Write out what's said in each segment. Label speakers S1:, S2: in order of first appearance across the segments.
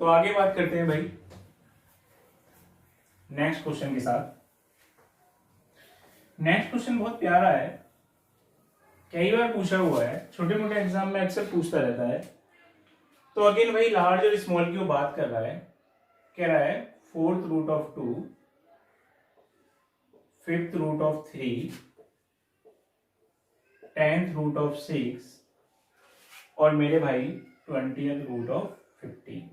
S1: तो आगे बात करते हैं भाई नेक्स्ट क्वेश्चन के साथ। नेक्स्ट क्वेश्चन बहुत प्यारा है, कई बार पूछा हुआ है, छोटे मोटे एग्जाम में अक्सर पूछता रहता है। तो अगेन भाई लार्ज और स्मॉल की वो बात कर रहा है, कह रहा है fourth root of 2, fifth root of 3, 10th root of 6 और मेरे भाई 20th root of 15।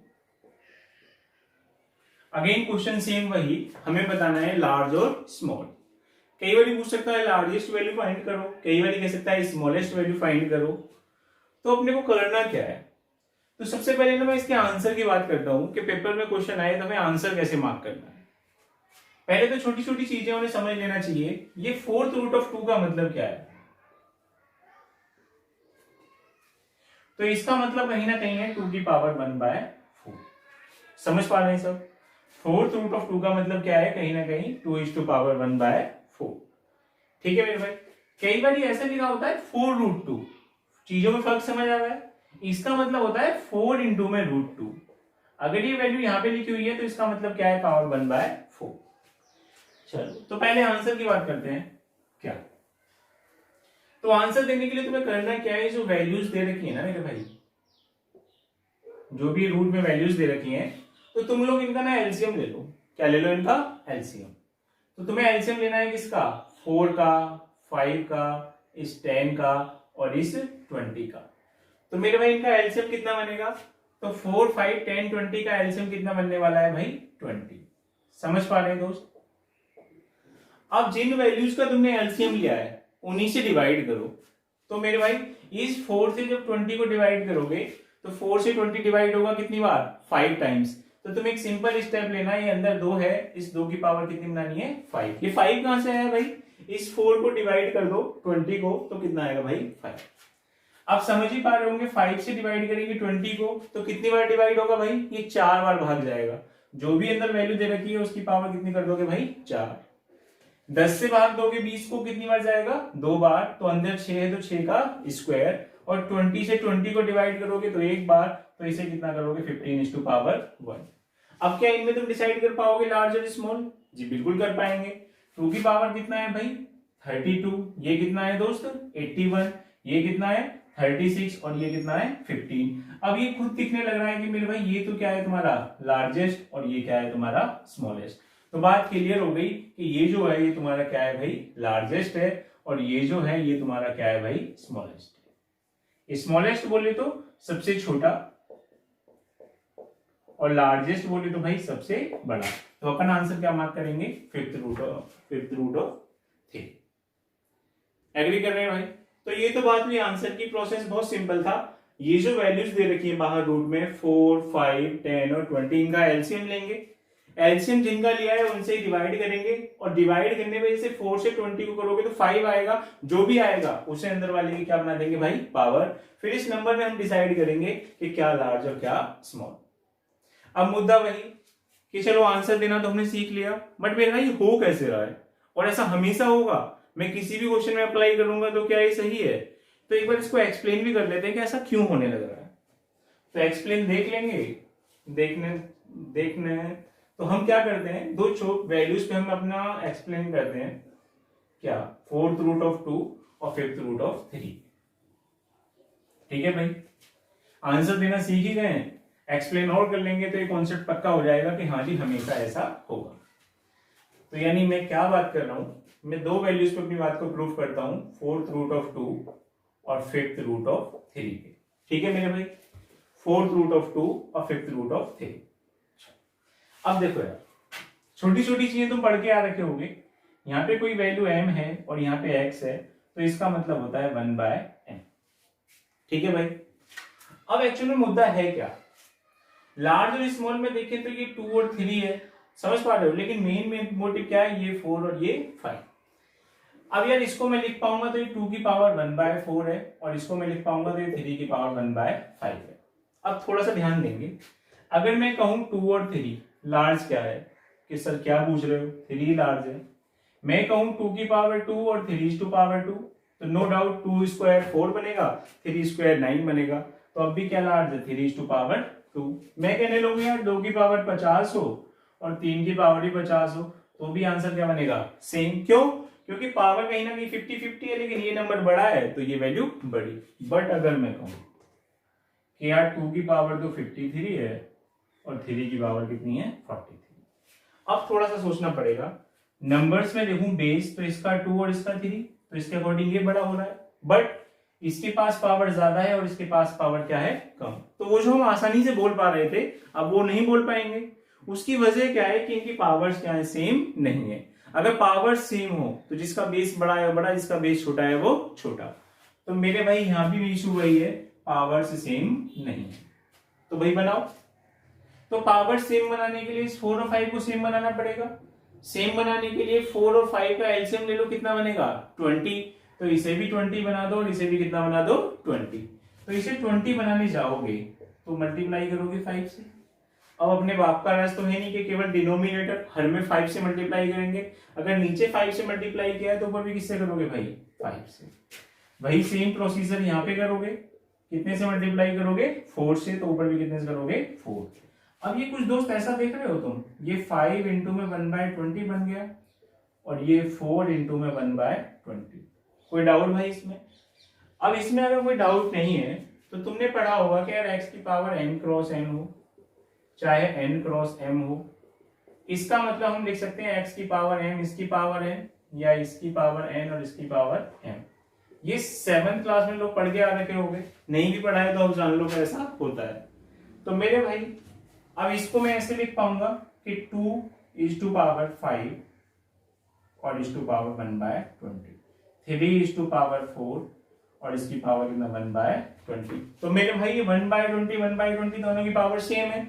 S1: Again question same वही, हमें बताना है लार्ज और स्मॉल। कई बार पूछ सकता है लार्जेस्ट वैल्यू फाइंड करो, कई बार कह सकता है स्मॉलेस्ट वैल्यू फाइंड करो। तो अपने को करना क्या है, तो सबसे पहले ना मैं इसके आंसर की बात करता हूं कि पेपर में क्वेश्चन आए तो हमें आंसर कैसे मार्क करना है। पहले तो छोटी छोटी चीजें उन्हें समझ लेना चाहिए। ये फोर्थ रूट ऑफ 2 का मतलब क्या है, तो इसका मतलब कहीं ना कहीं है 2 की पावर 1/4। समझ पा रहे हैं सब? फोर्थ रूट ऑफ 2 का मतलब क्या है, कहीं ना कहीं 2:1/4। ठीक है मेरे भाई। कई बार ये ऐसा लिखा होता है 4√2, चीजों में फर्क समझ आ रहा है। इसका मतलब होता है 4 इंटू में √2। अगर ये वैल्यू यहाँ पे लिखी हुई है तो इसका मतलब क्या है, पावर 1/4। चलो तो पहले आंसर की बात करते हैं क्या। तो आंसर देने के लिए तुम्हें करना क्या है, जो वैल्यूज दे रखी है ना मेरे भाई, जो भी रूट में वैल्यूज दे रखी हैं, तो तुम लोग इनका ना एलसीएम ले लो। क्या ले लो, इनका एलसीएम। तो तुम्हें एलसीएम लेना है किसका, 4 का, 5 का, इस 10 का और इस 20 का। तो मेरे भाई इनका एलसीएम कितना बनेगा, तो 4, 5, 10, 20 का एलसीएम कितना बनने वाला है भाई, 20। समझ पा रहे हैं दोस्त? अब जिन वैल्यूज का तुमने एलसीएम लिया है उन्हीं से डिवाइड करो। तो मेरे भाई इस 4 से जब 20 को डिवाइड करोगे तो 4 से 20 डिवाइड होगा कितनी बार, 5 टाइम्स। तो तुम एक सिंपल स्टेप लेना, ये अंदर 2 है, इस 2 की पावर कितनी बनानी है, 5। ये 5 कहां से आया भाई, इस 4 को डिवाइड कर दो 20 को, तो कितना आएगा भाई, 5। आप समझ ही पा रहे होंगे, 5 से डिवाइड करेंगे 20 को तो कितनी बार डिवाइड होगा भाई, ये 4 बार भाग जाएगा। जो भी अंदर वैल्यू दे रखी है उसकी पावर कितनी कर दोगे भाई, 4। 10 से भाग दोगे 20 को, कितनी बार जाएगा, 2 बार। तो अंदर 6 है तो 6 का स्क्वायर। और 20 से 20 को डिवाइड करोगे तो एक बार, तो इसे कितना करोगे, 15:1। अब क्या इनमें तुम डिसाइड कर पाओगे लार्ज और स्मॉल? जी बिल्कुल कर पाएंगे। 2 की पावर कितना है भाई, 32। ये कितना है दोस्त, 81। ये कितना है, 36। और ये कितना है, 15। अब ये खुद दिखने लग रहा है कि मेरे भाई ये तो क्या है तुम्हारा लार्जेस्ट और ये क्या है तुम्हारा स्मॉलेस्ट। तो बात क्लियर हो गई कि ये जो है ये तुम्हारा क्या है भाई, लार्जेस्ट है, और ये जो है ये तुम्हारा क्या है भाई, स्मॉलेस्ट है। स्मॉलेस्ट बोले तो सबसे छोटा, और लार्जेस्ट बोले तो भाई सबसे बड़ा। तो अपन आंसर क्या मार्क करेंगे, फिफ्थ रूट ऑफ 3। एग्री कर रहे हैं भाई? तो ये तो बात हुई आंसर की। प्रोसेस बहुत सिंपल था। ये जो वैल्यूज दे रखी है बाहर रूट में 4, 5, 10 और 20, इनका एलसीएम लेंगे। एलसीएम जिनका लिया है उनसे ही डिवाइड करेंगे, और डिवाइड करने में जैसे 4 से 20 को करोगे तो 5 आएगा। जो भी आएगा उसे अंदर वाले की क्या बना देंगे भाई, पावर। फिर इस नंबर में हम डिसाइड करेंगे कि क्या लार्ज और क्या स्मॉल। अब मुद्दा वही कि चलो आंसर देना तो हमने सीख लिया, बट मेरे भाई हो कैसे रहा है, और ऐसा हमेशा होगा? मैं किसी भी क्वेश्चन में अप्लाई करूंगा तो क्या ये सही है? तो एक बार इसको एक्सप्लेन भी कर लेते हैं कि ऐसा क्यों होने लग रहा है। तो एक्सप्लेन देख लेंगे, देखने तो हम क्या करते हैं, दो वैल्यूज पे हम अपना एक्सप्लेन करते हैं। क्या, फोर्थ रूट ऑफ 2 और फिफ्थ रूट ऑफ 3। ठीक है भाई, आंसर देना सीख ही गए हैं, एक्सप्लेन और कर लेंगे तो ये कॉन्सेप्ट पक्का हो जाएगा कि हाँ जी हमेशा ऐसा होगा। तो यानी मैं क्या बात कर रहा हूं, मैं 2 वैल्यूज पे अपनी बात को प्रूव करता हूं, फोर्थ रूट ऑफ 2 और फिफ्थ रूट ऑफ 3 पे। ठीक है मेरे भाई, फोर्थ रूट ऑफ 2 और फिफ्थ रूट ऑफ 3। अब देखो यार, छोटी छोटी चीजें तुम पढ़ के आ रखे होंगे। यहाँ पे कोई वैल्यू m है और यहाँ पे x है, तो इसका मतलब होता है 1/m। ठीक है भाई। अब एक्चुअली मुद्दा है क्या, लार्ज और स्मॉल में देखें तो ये 2 और 3 है, समझ पा रहे हो, लेकिन मेन मोटिव क्या है, ये 4 और ये 5। अब यार इसको मैं लिख पाऊंगा तो ये 2 की पावर 1/4 है, और इसको मैं लिख पाऊंगा तो ये 3 की पावर 1/5 है। अब थोड़ा सा ध्यान देंगे, अगर मैं कहूं 2 और 3 लार्ज क्या है, कि सर क्या पूछ रहे हो, 3 लार्ज है। मैं कहूं 2 की पावर 2 और 3:2, तो नो डाउट 2 स्क्वायर 4 बनेगा, 3 स्क्वायर 9 बनेगा। तो अब भी क्या लार्ज है, 3:5 2। मैं कहने लगूँ यार 2 की पावर 50 हो और 3 की पावर भी 50 हो तो भी आंसर क्या बनेगा, सेम। क्यों? क्योंकि पावर कहीं ना कहीं 50-50 है, लेकिन ये नंबर बड़ा है तो ये वैल्यू बड़ी। बट अगर मैं कहूँ कि यार 2 की पावर तो 53 है और 3 की पावर कितनी है, 43, अब थोड़ा सा सोचना पड़ेगा। नंबर्स में देखूं बेस तो इसका 2 और इसका 3, तो इसके अकॉर्डिंग ये बड़ा हो रहा है, बट इसके पास पावर ज्यादा है और इसके पास पावर क्या है, कम। तो वो जो हम आसानी से बोल पा रहे थे अब वो नहीं बोल पाएंगे। उसकी वजह क्या है कि इनकी पावर्स क्या है, सेम नहीं है। अगर पावर सेम हो तो जिसका बेस बड़ा है बड़ा, जिसका बेस छोटा है वो छोटा। तो मेरे भाई यहां भी इशू वही है, पावर्स सेम नहीं है। तो भाई बनाओ। तो पावर सेम बनाने के लिए इस 4 और 5 को सेम बनाना पड़ेगा। सेम बनाने के लिए 4 और 5 का एलसीएम ले लो, कितना बनेगा, 20। तो इसे भी 20 बना दो और इसे भी कितना बना दो, 20। तो इसे 20 बनाने जाओगे तो मल्टीप्लाई करोगे 5 से। अब अपने बाप का राज तो है नहीं कि केवल डिनोमिनेटर हर में 5 से मल्टीप्लाई करेंगे। अगर नीचे 5 से मल्टीप्लाई किया है तो ऊपर भी किससे करोगे भाई, 5 से। वही सेम प्रोसीजर यहाँ पे करोगे, कितने से मल्टीप्लाई करोगे, 4 से, तो ऊपर भी कितने से करोगे, 4। अब ये कुछ दोस्त ऐसा देख रहे हो तुम, ये 5 इंटू में 1/20 बन गया और ये 4 इंटू में 1/20। कोई डाउट भाई इसमें? अब इसमें अगर कोई डाउट नहीं है तो तुमने पढ़ा होगा कि यार x की पावर n क्रॉस n हो चाहे n क्रॉस m हो, इसका मतलब हम लिख सकते हैं x की पावर m इसकी पावर n या इसकी पावर n और इसकी पावर m। ये 7th क्लास में लोग पढ़ के आ रखे होंगे, नहीं भी पढ़ा है तो अब जान लो कि ऐसा होता है। तो मेरे भाई अब इसको मैं ऐसे लिख पाऊंगा कि 2 और इस टू पावर 1/20, 3 4 और इसकी पावर कितना 1/20। तो मेरे भाई ये 1/20 दोनों की पावर सेम है,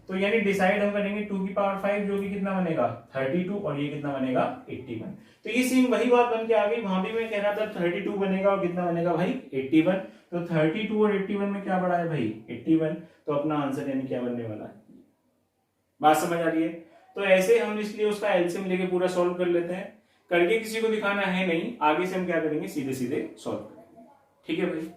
S1: तो यानी डिसाइड हम करेंगे 2 की पावर 5 जो कि कितना बनेगा 32 और ये कितना बनेगा 81। तो ये सेम वही बात बन के आ गई, वहां भी मैं कह रहा था 32 बनेगा और कितना बनेगा भाई 81। तो 32 और 81 में क्या बड़ा है भाई 81, तो अपना आंसर यानी क्या बनने वाला है। बात समझ आ रही है? तो ऐसे हम इसलिए उसका एलसीएम लेके पूरा सॉल्व कर लेते हैं, करके किसी को दिखाना है नहीं, आगे से हम क्या करेंगे सीधे सीधे सॉल्व करेंगे। ठीक है भाई?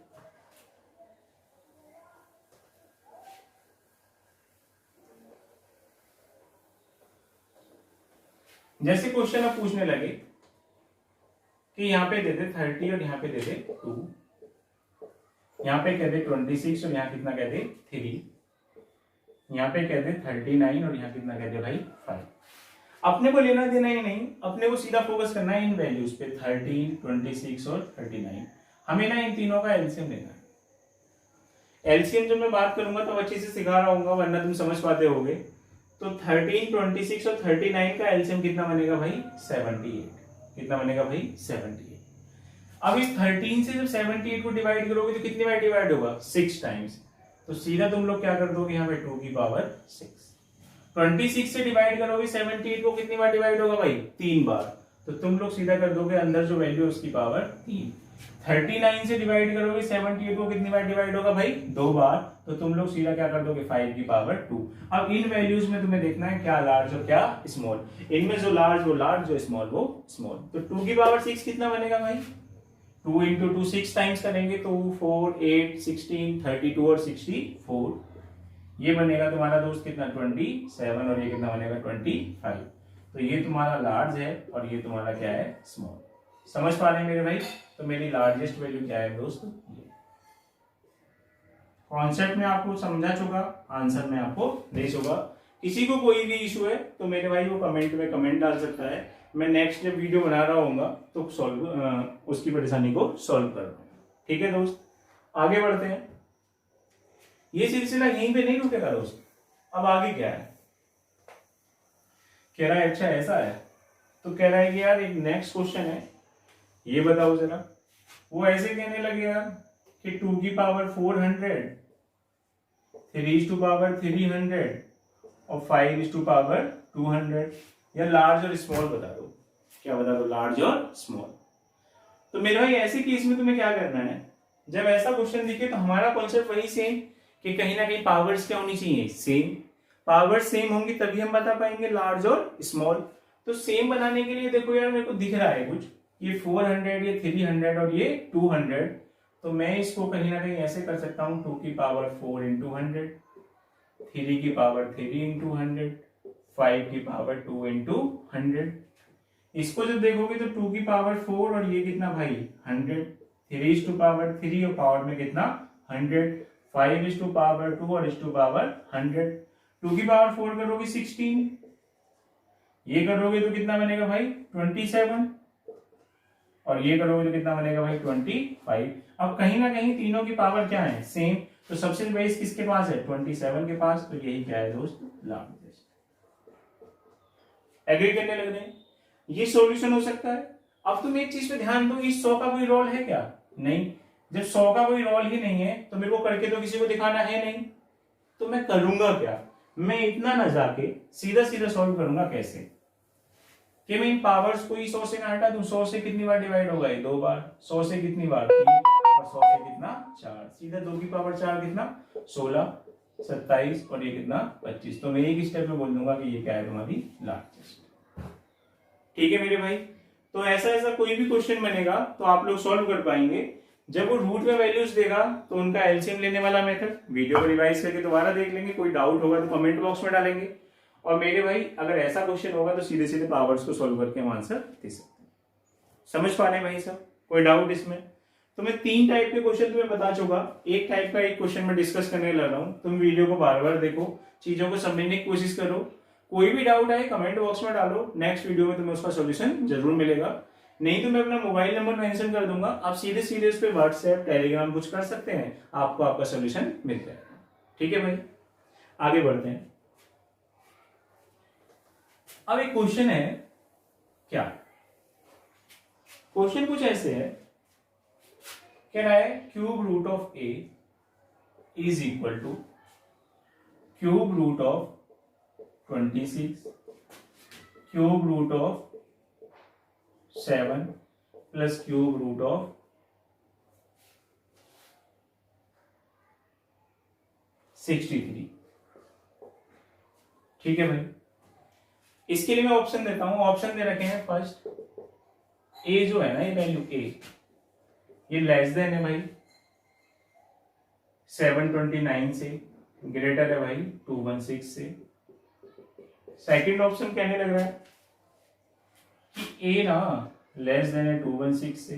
S1: जैसे क्वेश्चन अब पूछने लगे कि यहाँ पे दे दे 30 और यहाँ पे दे दे 2, यहाँ पे कह दे 26 और यहाँ कितना कह दे 3, यहाँ पे कह दे 39 और यहाँ कितना कह दे भाई 5। अपने को लेना देना ही नहीं, अपने को सीधा फोकस करना है इन वैल्यूज पे 13, 26 और 39। हमें ना इन तीनों का एलसीएम लेना है। एलसीएम जब मैं बात करूंगा तो अच्छे से सिखा रहा हूँ, वरना तुम समझ पाते होगे। तो 13, 26 और 39 का एलसीएम कितना बनेगा भाई 78। कितना बनेगा भाई 78। अब इस 13 से जब 78 को डिवाइड करोगे तो कितनी बार डिवाइड होगा 6 टाइम्स। तो सीधा तुम लोग क्या कर दोगे यहाँ पे 2 की पावर 6। 26 से डिवाइड करोगे 78 को, कितनी बार डिवाइड होगा भाई 3 बार। तो तुम लोग सीधा कर दोगे अंदर जो वैल्यू है उसकी पावर 3। 39 से डिवाइड करोगे 78 को, कितनी बार डिवाइड होगा भाई 2 बार। तो तुम लोग सीधा क्या कर दोगे 5 की पावर 2। अब इन वैल्यूज में तुम्हें देखना है क्या लार्ज और क्या स्मॉल। इनमें जो लार्ज वो लार्ज, जो स्मॉल वो स्मॉल। तो 2 की पावर 6 कितना बनेगा भाई, 2 इंटू 2 6 टाइम्स करेंगे तो 4, 8, 16, 32 और 64। ये बनेगा तुम्हारा दोस्त कितना 27 और ये कितना बनेगा 25। तो ये तुम्हारा लार्ज है और ये तुम्हारा क्या है स्मॉल। समझ पा रहे हैं मेरे भाई? तो मेरी लार्जेस्ट वैल्यू क्या है दोस्त, कॉन्सेप्ट में आपको समझा चुका, आंसर में आपको दे चुका। किसी को कोई भी इशू है तो मेरे भाई वो कमेंट में कमेंट डाल सकता है, मैं नेक्स्ट जब वीडियो बना रहा हूँ तो सॉल्व उसकी परेशानी को सॉल्व कर दूंगा। ठीक है दोस्त, आगे बढ़ते हैं। ये सिलसिला यहीं पे नहीं रुकेगा दोस्त, अब आगे क्या है, कह रहा है अच्छा ऐसा है, तो कह रहा है कि यार एक नेक्स्ट क्वेश्चन है, ये बताओ जरा। वो ऐसे कहने लगे यार कि 2 की पावर 400, 3 टू पावर 300 और 5 टू पावर 200, या लार्ज और स्मॉल बता दो। क्या बता दो, लार्ज और स्मॉल। तो मेरे भाई ऐसे केस में तुम्हें क्या करना है, जब ऐसा क्वेश्चन दिखे तो हमारा कॉन्सेप्ट वही सेम कि कहीं ना कहीं पावर्स क्या होनी चाहिए, सेम। पावर सेम होंगी तभी हम बता पाएंगे लार्ज और स्मॉल। तो सेम बनाने के लिए देखो यार मेरे को दिख रहा है कुछ, ये 400, ये 300 और ये 200। तो मैं इसको कहीं ना कहीं ऐसे कर सकता हूं 2 की पावर 4 इंटू 100, 3 की पावर 3 इंटू 100, 5 की पावर 2 इंटू 100। इसको जब देखोगे तो 2 की पावर 4 और ये कितना भाई 100, 3 इज टू पावर 3 और पावर में कितना 100, 5 इज टू पावर 2 और इज टू पावर 100। 2 की पावर 4 करोगे 16, ये करोगे तो कितना बनेगा भाई 27, और ये करोगे तो कितना बनेगा भाई 25। अब कहीं ना कहीं तीनों की पावर क्या है सेम, तो सबसे बेस किसके पास है 27 के पास, तो यही क्या है दोस्त लार्जेस्ट। एग्री करने लग रहे हैं, ये सॉल्यूशन हो सकता है। अब तुम एक चीज पे ध्यान दो, इस 100 का कोई रोल है क्या, नहीं। जब 100 का कोई रोल ही नहीं है तो मेरे को करके तो किसी को दिखाना है नहीं, तो मैं करूंगा क्या, मैं इतना ना जाके सीधा सीधा सॉल्व करूंगा कैसे, कि मैं इन पावर्स को ही 100 से ना हटा दूं। 100 से कितनी बार डिवाइड होगा, 2 बार, 100 से कितनी बार 3, और 100 से कितना 4, सीधा 2 की पावर 4 कितना 16, 27 और ये कितना 25। तो मैं एक स्टेप में बोल दूंगा कि ये क्या है तुम्हारी लार्जेस्ट। ठीक है मेरे भाई, तो ऐसा ऐसा कोई भी क्वेश्चन बनेगा तो आप लोग सॉल्व कर पाएंगे। जब वो रूट में वैल्यूज देगा तो उनका एलसीएम लेने वाला मेथड वीडियो को रिवाइज करके दोबारा देख लेंगे, कोई डाउट होगा तो कमेंट बॉक्स में डालेंगे। और मेरे भाई अगर ऐसा क्वेश्चन होगा तो सीधे सीधे पावर्स को सॉल्व करके हम आंसर दे सकते हैं। समझ पा रहे हैं भाई साहब, कोई डाउट इसमें? तो मैं 3 टाइप के क्वेश्चन तुम्हें बता चुका, एक टाइप का एक क्वेश्चन में डिस्कस करने लग रहा हूं। तुम वीडियो को बार बार देखो, चीजों को समझने की कोशिश करो, कोई भी डाउट आए कमेंट बॉक्स में डालो, नेक्स्ट वीडियो में तुम्हें उसका सोल्यूशन जरूर मिलेगा। नहीं तो मैं अपना मोबाइल नंबर मेंशन कर दूंगा, आप सीधे सीधे उस पर व्हाट्सएप टेलीग्राम कुछ कर सकते हैं, आपको आपका सोल्यूशन मिल जाएगा। ठीक है भाई, आगे बढ़ते हैं। अब एक क्वेश्चन है, क्या क्वेश्चन कुछ ऐसे है, कह रहा है cube root of A is equal to cube root of 26 cube root of 7 plus cube root of 63। ठीक है भाई, इसके लिए मैं ऑप्शन देता हूं, ऑप्शन दे रखे हैं। फर्स्ट ए जो है ना, ये वैल्यू ए, ये लेस देन है भाई 729 से, ग्रेटर है भाई 216 से। सेकंड ऑप्शन कहने लग रहा है कि ए ना लेस देन है 216 से।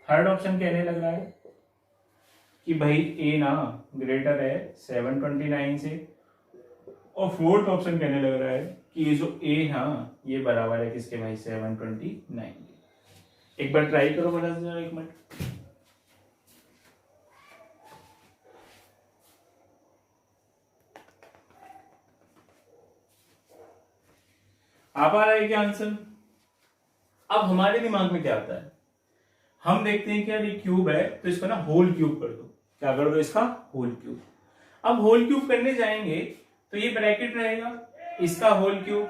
S1: थर्ड ऑप्शन कहने लग रहा है कि भाई ए ना ग्रेटर है 729 से। और फोर्थ ऑप्शन कहने लग रहा है कि ये जो ए हाँ ये बराबर है किसके भाई 729। एक बार ट्राई करो बता जरा, एक मिनट। आ पा रहा है क्या आंसर? अब हमारे दिमाग में क्या आता है, हम देखते हैं कि यार ये क्यूब है तो इसको ना होल क्यूब कर दो। क्या कर दो इसका? Whole cube. अब होल क्यूब करने जाएंगे तो ये ब्रैकेट रहेगा, इसका whole cube,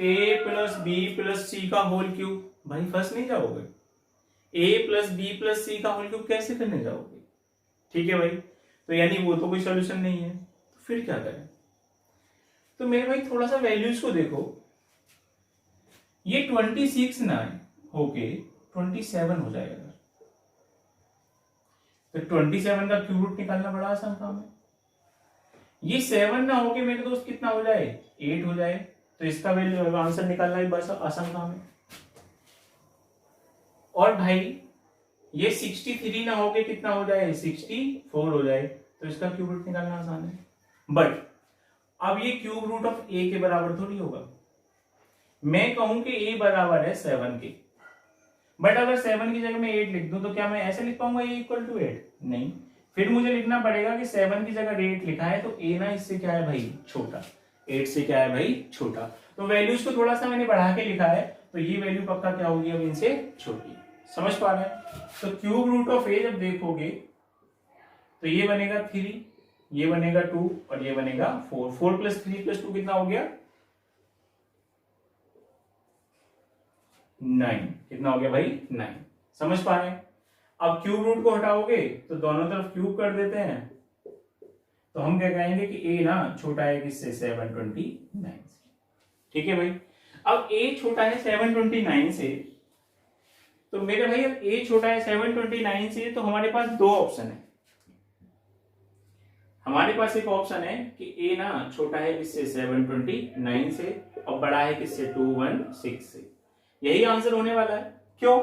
S1: A plus B plus C का होल क्यूब। भाई फंस नहीं जाओगे? A plus B plus C का होल क्यूब कैसे करने जाओगे? ठीक है भाई, तो यानी वो तो कोई सोल्यूशन नहीं है, तो फिर क्या करें? तो मेरे भाई थोड़ा सा वैल्यूज को देखो, ये 26 ना होके 27 हो जाएगा, तो 27 का क्यूब रूट निकालना बड़ा आसान काम है। ये 7 ना होके मेरे दोस्त कितना हो जाए 8 हो जाए, तो इसका वैल्यू आंसर निकालना भी बड़ा आसान काम है। और भाई ये 63 ना होके कितना हो जाए 64 हो जाए, तो इसका क्यूब रूट निकालना आसान है। बट अब ये क्यूब रूट ऑफ ए के बराबर थोड़ी होगा। मैं कहूं कि ए बराबर है 7 के, बट अगर 7 की जगह मैं 8 लिख दूं तो क्या मैं ऐसे लिख पाऊंगा ए इक्वल टू 8? नहीं, फिर मुझे लिखना पड़ेगा कि 7 की जगह 8 लिखा है तो ए ना इससे क्या है भाई छोटा, 8 से क्या है भाई छोटा। तो वैल्यूज को थोड़ा सा मैंने बढ़ा के लिखा है, तो ये वैल्यू पक्का क्या होगी अब इनसे छोटी। समझ पा रहे हैं? तो क्यूब रूट ऑफ ए जब देखोगे तो ये बनेगा 3, ये बनेगा 2 और ये बनेगा 4। 4 प्लस 3 प्लस 2 कितना हो गया 9। कितना हो गया भाई 9। समझ पा रहे हैं? अब क्यूब रूट को हटाओगे तो दोनों तरफ क्यूब कर देते हैं, तो हम क्या कहेंगे कि ए ना छोटा है किससे 729 से। ठीक है भाई, अब ए छोटा है 729 से, तो मेरे भाई अब ए छोटा है 729 से, तो हमारे पास दो ऑप्शन है। हमारे पास एक ऑप्शन है कि ए ना छोटा है किससे 729 से और बड़ा है किससे 216 से। यही आंसर होने वाला है। क्यों?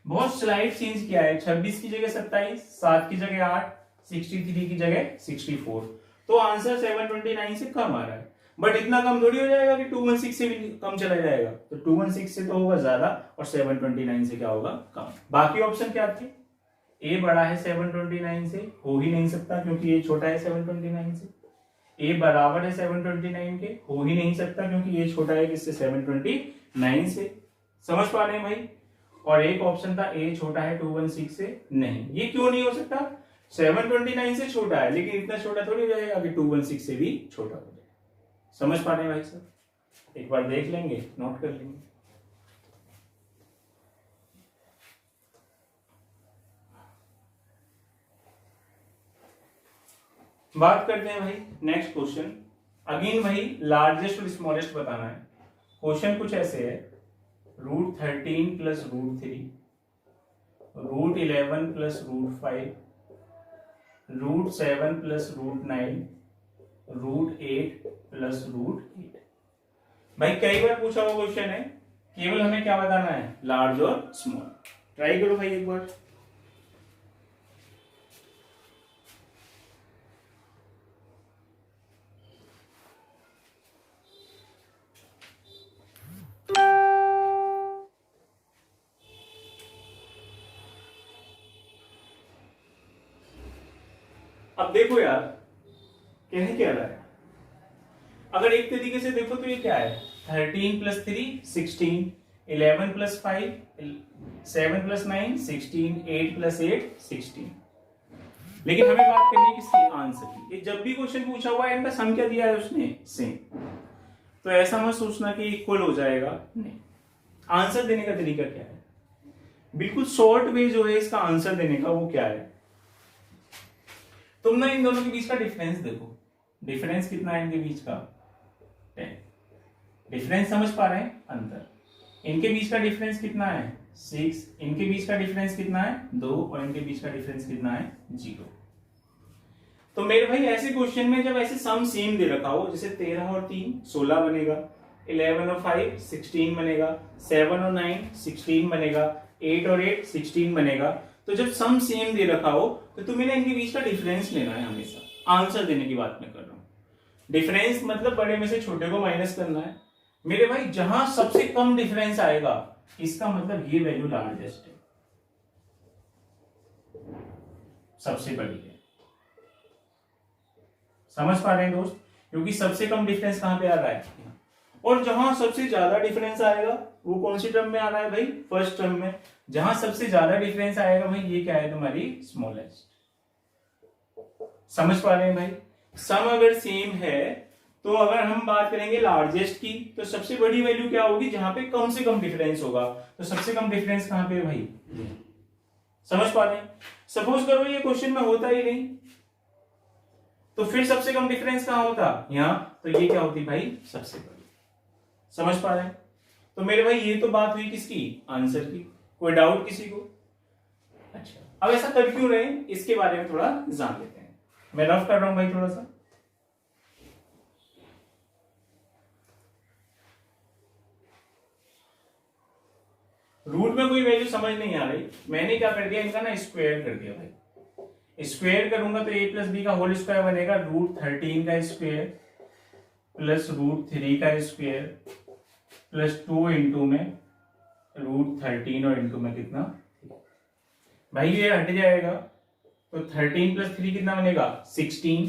S1: बहुत स्लाइड चेंज किया है, 26 की जगह 27, 7 की जगह 8, 63 की जगह 64। तो आंसर 729 से कम आ रहा है, बट इतना कम थोड़ी हो जाएगा कि 216 से भी कम चला जाएगा। तो 216 से तो होगा ज्यादा और 729 से क्या होगा? कम। बाकी ऑप्शन क्या थे? ए बड़ा है 729 से, हो ही नहीं सकता क्योंकि ए छोटा है 729 से। ए बराबर है 729 के, हो ही नहीं सकता क्योंकि ए छोटा है किससे? 729 से। समझ पा रहे हैं भाई? और एक ऑप्शन था ए छोटा है 216 से, नहीं। ये क्यों नहीं हो सकता? 729 से छोटा है, लेकिन इतना छोटा थोड़ी हो जाएगा कि 216 से भी छोटा हो जाएगा। समझ पा रहे हैं भाई साहब? एक बार देख लेंगे, नोट कर लेंगे। बात करते हैं भाई नेक्स्ट क्वेश्चन। अगेन भाई लार्जेस्ट और स्मॉलेस्ट बताना है। क्वेश्चन कुछ ऐसे है, √13 प्लस √3, √11 प्लस √5, √7 प्लस √9, √8 प्लस √8। भाई कई बार पूछा हुआ क्वेश्चन है, केवल हमें क्या बताना है? लार्ज और स्मॉल। ट्राई करो भाई एक बार। अब देखो यार कहने क्या रहा है। अगर एक तरीके से देखो तो ये क्या है? 13 प्लस 3 16, 11 प्लस 5 7 प्लस 9 16, 8 प्लस 8 16। लेकिन हमें बात करनी है किसकी? आंसर की। ये जब भी क्वेश्चन पूछा हुआ है इनका सम क्या दिया है उसने? सेम। तो ऐसा मत सोचना कि इक्वल हो जाएगा, नहीं। आंसर देने का तरीका क्या है? बिल्कुल शॉर्ट वे जो है इसका आंसर देने का, वो क्या है? तुम ना इन दोनों के बीच का डिफरेंस देखो। डिफरेंस कितना है इनके बीच का? 10। डिफरेंस समझ पा रहे हैं? अंतर। इनके बीच का डिफरेंस कितना है? 6। इनके बीच का डिफरेंस कितना है? 2। और इनके बीच का डिफरेंस कितना है? 0। तो मेरे भाई ऐसे क्वेश्चन में जब ऐसे सम सेम दे रखा हो, जैसे 13 और 3 16 बनेगा, 11 और 5 16 बनेगा, 7 और 9 16 बनेगा, 8 और 8 16 बनेगा। तो जब सम सेम दे रखा हो तो तुम्हें ना इनके बीच का डिफरेंस लेना है हमेशा। आंसर देने की बात मैं कर रहा हूं। डिफरेंस मतलब बड़े में से छोटे को माइनस करना है मेरे भाई। जहां सबसे कम डिफरेंस आएगा इसका मतलब ये वैल्यू लार्जेस्ट है, सबसे बड़ी है। समझ पा रहे हैं दोस्त? क्योंकि सबसे कम डिफरेंस कहां पे आ रहा है? और जहां सबसे ज्यादा डिफरेंस आएगा वो कौन सी टर्म में आ रहा है भाई? फर्स्ट टर्म में। जहां सबसे ज्यादा डिफरेंस आएगा भाई ये क्या है? तुम्हारी स्मॉलेस्ट। समझ पा रहे हैं भाई? सम अगर सेम है तो अगर हम बात करेंगे लार्जेस्ट की तो सबसे बड़ी वैल्यू क्या होगी? जहां पे कम से कम डिफरेंस होगा। तो सबसे कम डिफरेंस कहां पे भाई? समझ पा रहे हैं? सपोज करो ये क्वेश्चन में होता ही नहीं तो फिर सबसे कम डिफरेंस कहां होता? यहां। तो ये क्या होती भाई? सबसे बड़ी। समझ पा रहे हैं? तो मेरे भाई ये तो बात हुई किसकी? आंसर की। कोई डाउट किसी को? अच्छा, अब ऐसा कर क्यों रहे हैं इसके बारे में थोड़ा जान लेते हैं। मैं रफ कर रहा हूं भाई थोड़ा सा। रूट में कोई वैल्यू समझ नहीं आ रही, मैंने क्या कर दिया? इनका ना स्क्वायर कर दिया भाई। स्क्वायर करूंगा तो a प्लस बी का होल स्क्वायर बनेगा √13 का स्क्वायर प्लस √3 का स्क्वायर प्लस 2 इंटू में √13 और इंटू में कितना भाई? ये हट जाएगा तो 13 प्लस 3 कितना बनेगा? 16।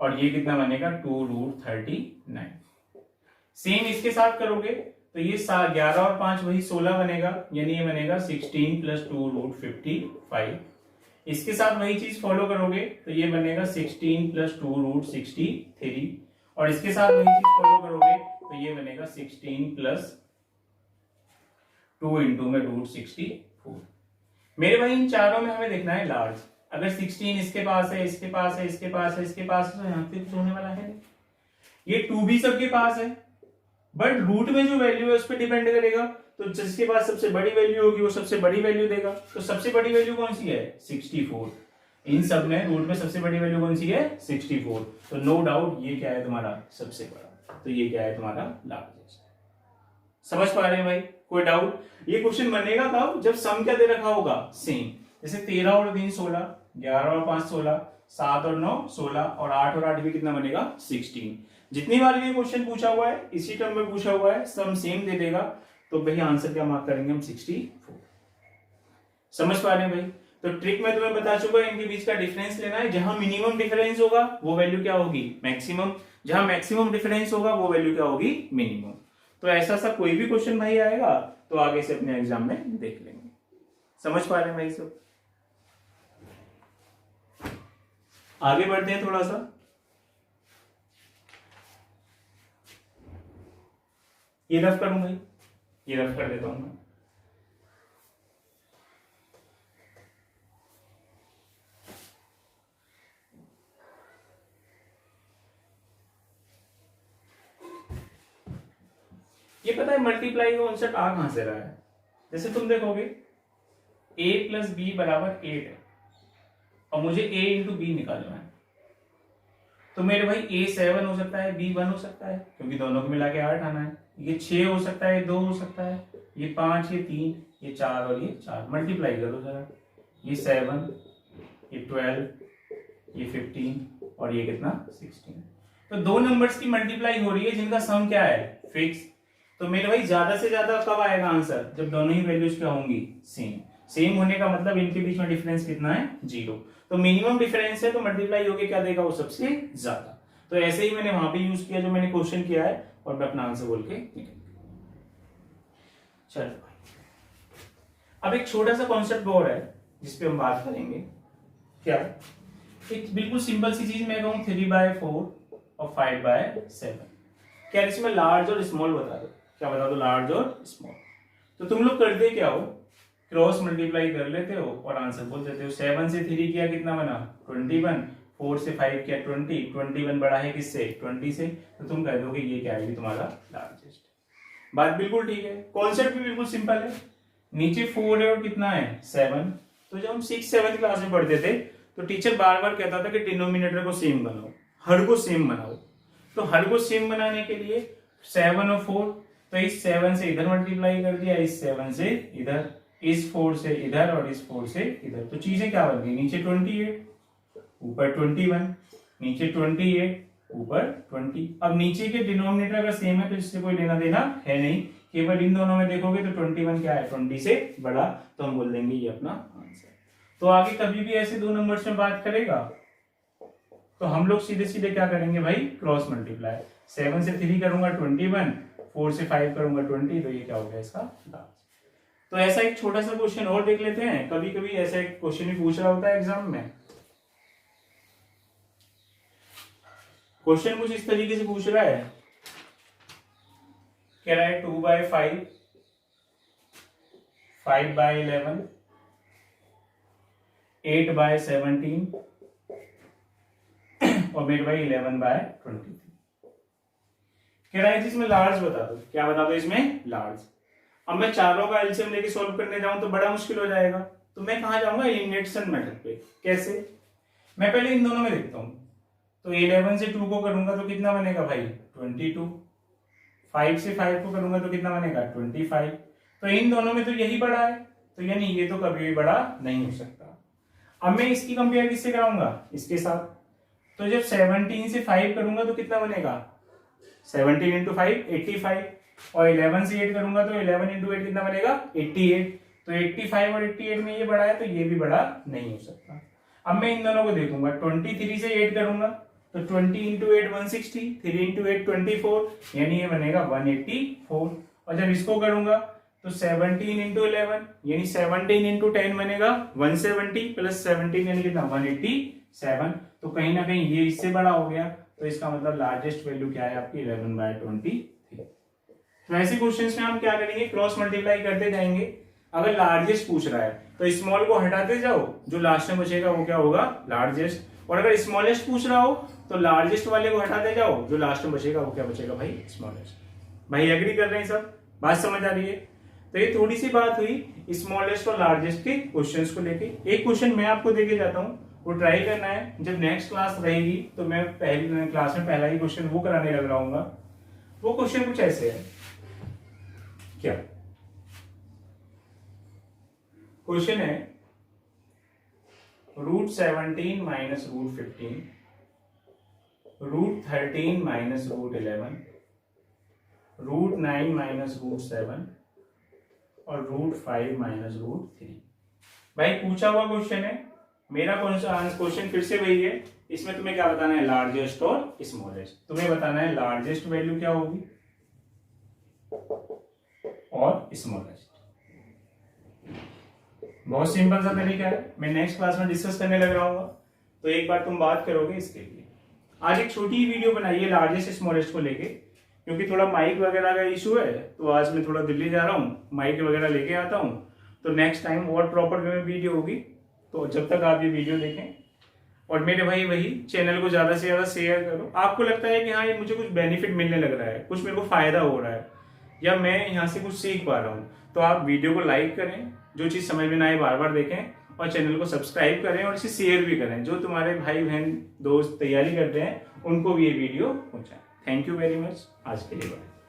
S1: और ये कितना बनेगा? 2√39। सेम इसके साथ करोगे तो ये 11 और 5 वही 16 बनेगा, यानी ये बनेगा 16 प्लस 2√55। इसके साथ वही चीज फॉलो करोगे तो ये बनेगा 16 प्लस 2√63। और इसके साथ वही चीज फॉलो करोगे तो ये बनेगा 16 प्लस 2 इंटू में √64। मेरे भाई इन चारों में हमें देखना है लार्ज। अगर 16 इसके पास है, इसके पास है, इसके पास है, इसके पास है, तो यहाँ पे कुछ होने वाला है नहीं। ये 2 भी सबके पास है, बट रूट में जो वैल्यू है उस पर डिपेंड करेगा। तो जिसके पास सबसे बड़ी वैल्यू होगी वो सबसे बड़ी वैल्यू देगा। तो सबसे बड़ी वैल्यू कौन सी है? 64। इन सब में रूट में सबसे बड़ी वैल्यू कौन सी है 64, तो नो डाउट ये क्या है तुम्हारा सबसे बड़ा, तो ये क्या है तुम्हारा लार्जेस्ट। समझ पा रहे हैं भाई, कोई डाउट? ये क्वेश्चन बनेगा कब, जब सम क्या दे रखा होगा सेम, जैसे 13 और 3 16, 11 और 5 16, 7 और 9 16 और 8 और 8 भी कितना बनेगा 16। जितनी बार ये क्वेश्चन पूछा हुआ है इसी टर्म में पूछा हुआ है, सम सेम दे देगा, तो भाई आंसर क्या मार्क करेंगे हम 64। समझ पा रहे हैं भाई? तो ट्रिक में तुम्हें बता चुका है, इनके बीच का डिफरेंस लेना है, जहां मिनिमम डिफरेंस होगा वो वैल्यू क्या होगी मैक्सिमम, जहां मैक्सिमम डिफरेंस होगा वो वैल्यू क्या होगी मिनिमम। तो ऐसा सा कोई भी क्वेश्चन भाई आएगा तो आगे से अपने एग्जाम में देख लेंगे। समझ पा रहे हैं भाई सब? आगे बढ़ते हैं थोड़ा सा। ये रफ करूं भाई, ये रफ कर देता हूं मैं। ये पता है मल्टीप्लाई का कॉन्सेप्ट आ कहां से रहा है, जैसे तुम देखोगे a प्लस बी बराबर 8 है और मुझे a इंटू बी निकालना है, तो मेरे भाई a 7 हो सकता है, b 1 हो सकता है, क्योंकि दोनों को मिला के 8 आना है, ये 6 हो सकता है, 2 हो सकता है, ये 5, ये 3, ये 4 और ये 4। मल्टीप्लाई करो जरा, ये 7, ये 12, ये 15 और ये कितना 16। तो दो नंबर्स की मल्टीप्लाई हो रही है जिनका सम क्या है फिक्स। तो मेरे भाई ज्यादा से ज्यादा कब आएगा आंसर, जब दोनों ही वैल्यूज क्या होंगी सेम। सेम होने का मतलब इनके बीच में डिफरेंस कितना है 0। तो मिनिमम डिफरेंस है तो मल्टीप्लाई होके क्या देगा वो सबसे ज्यादा। तो ऐसे ही मैंने वहां पे यूज किया जो मैंने क्वेश्चन किया है और मैं अपना आंसर बोल के निकल। चलो भाई अब एक छोटा सा कॉन्सेप्ट और है जिसपे हम बात करेंगे। क्या? एक बिल्कुल सिंपल सी चीज मैं कहूं 3/4 और 5/7। क्या इसमें लार्ज और स्मॉल बता दो, क्या बता दो लार्ज और स्मॉल। तो तुम लोग करते क्या हो, क्रॉस मल्टीप्लाई कर लेते हो और आंसर बोल देते हो। 7 से 3 किया कितना बना 21, 4 से 5 किया 20, 21 बड़ा है किससे 20 से, तो तुम कह दोगे ये क्या है तुम्हारा लार्जेस्ट। बात बिल्कुल ठीक है, कॉन्सेप्ट भी बिल्कुल सिंपल है। नीचे 4 है और कितना है 7। तो जब हम 6-7 क्लास में पढ़ते थे तो टीचर बार बार कहता था कि डिनोमिनेटर को सेम बनाओ, हर को सेम बनाओ। तो हर को सेम बनाने के लिए 7 और 4, तो इस 7 से इधर मल्टीप्लाई कर दिया, इस 7 से इधर, इस 4 से इधर और इस 4 से इधर। तो चीजें क्या बन गई, नीचे 28 ऊपर 21, नीचे 28 ऊपर 20। अब नीचे के डिनोमिनेटर का सेम है तो इससे कोई लेना देना है नहीं, केवल इन दोनों में देखोगे तो 21 क्या है 20 से बड़ा, तो हम बोल देंगे ये अपना आंसर। तो आगे कभी भी ऐसे दो नंबर्स में बात करेगा तो हम लोग सीधे सीधे क्या करेंगे भाई क्रॉस मल्टीप्लाई। 7 से 3 करूंगा 21, 4 से 5 करूंगा 20, तो ये क्या हो गया इसका लार्ज। तो ऐसा एक छोटा सा क्वेश्चन और देख लेते हैं, कभी कभी ऐसा एक क्वेश्चन भी पूछ रहा होता है एग्जाम में। क्वेश्चन कुछ इस तरीके से पूछ रहा है, कह रहा है 2/5, 5/11, 8/17 और मेरे भाई 11/23। कह रहा है जिसमें लार्ज बता दो, क्या बता दो इसमें लार्ज। अब मैं चारों का एलसीएम लेके सॉल्व करने जाऊं तो बड़ा मुश्किल हो जाएगा, तो मैं कहां जाऊंगा एलिमिनेशन मेथड पे। कैसे? मैं पहले इन दोनों में देखता हूं, तो 11 से 2 को करूंगा तो कितना बनेगा भाई 22, 5 से 5 को करूंगा तो कितना बनेगा 25। तो इन दोनों में तो यही बड़ा है, तो यानी ये तो कभी भी बड़ा नहीं हो सकता। अब मैं इसकी कंपेयर किससे कराऊंगा, इसके साथ। तो जब 17 से 5 करूंगा तो कितना बनेगा 17 इंटू 5 85, और 11 से 8 करूंगा तो 11 इंटू 8 कितना बनेगा 88। तो 85 और 88 में ये बड़ा है तो ये भी बड़ा नहीं हो सकता। अब मैं इन दोनों को देखूंगा, 23 से 8 करूंगा तो 20 इंटू 8 160, 3 इंटू 8 24, यानी ये बनेगा 184। और जब इसको करूंगा तो 17 इंटू 11 यानी 17 इंटू 10 बनेगा 170 प्लस 17 यानी कितना 187। तो कहीं ना कहीं ये इससे बड़ा हो गया, तो इसका मतलब लार्जेस्ट वैल्यू क्या है आपकी 11/23। तो ऐसे क्वेश्चंस में हम क्या करेंगे क्रॉस मल्टीप्लाई करते जाएंगे। अगर लार्जेस्ट पूछ रहा है तो स्मॉल को हटाते जाओ, जो लास्ट में बचेगा वो क्या होगा लार्जेस्ट। और अगर स्मॉलेस्ट पूछ रहा हो तो लार्जेस्ट वाले को हटाते जाओ, जो लास्ट में बचेगा वो क्या बचेगा भाई स्मॉलेस्ट। भाई एग्री कर रहे हैं सब, बात समझ आ रही है? तो ये थोड़ी सी बात हुई स्मॉलेस्ट और लार्जेस्ट के क्वेश्चंस को लेके। एक क्वेश्चन मैं आपको देके जाता हूं वो ट्राई करना है। जब नेक्स्ट क्लास रहेगी तो मैं पहली क्लास में पहला ही क्वेश्चन वो कराने लग रहा हूँ। वो क्वेश्चन कुछ ऐसे है, क्या क्वेश्चन है, √17 माइनस √15, √13 माइनस √11, √9 माइनस √7 और √5 माइनस √3। भाई पूछा हुआ क्वेश्चन है, मेरा क्वेश्चन फिर से वही है। इसमें तुम्हें क्या बताना है, लार्जेस्ट और स्मॉलेस्ट। तुम्हें बताना है लार्जेस्ट वैल्यू क्या होगी और स्मॉलेस्ट। बहुत सिंपल सा तरीका है, मैं नेक्स्ट क्लास में डिस्कस करने लग रहा हूँ, तो एक बार तुम बात करोगे इसके लिए। आज एक छोटी वीडियो बनाई है लार्जेस्ट स्मॉलेस्ट को लेके, क्योंकि थोड़ा माइक वगैरह का इशू है, तो आज मैं थोड़ा दिल्ली जा रहा हूँ, माइक वगैरह लेके आता हूँ, तो नेक्स्ट टाइम और प्रॉपर वे में वीडियो होगी। तो जब तक आप ये वीडियो देखें, और मेरे भाई वही चैनल को ज्यादा से ज्यादा शेयर करो। आपको लगता है कि हाँ ये मुझे कुछ बेनिफिट मिलने लग रहा है, कुछ मेरे को फायदा हो रहा है, या मैं यहाँ से कुछ सीख पा रहा हूँ, तो आप वीडियो को लाइक करें, जो चीज समझ में ना आए बार बार देखें, और चैनल को सब्सक्राइब करें और इसे शेयर भी करें। जो तुम्हारे भाई बहन दोस्त तैयारी करते हैं उनको भी ये वीडियो पहुंचाएं। थैंक यू वेरी मच, आज के लिए बाय।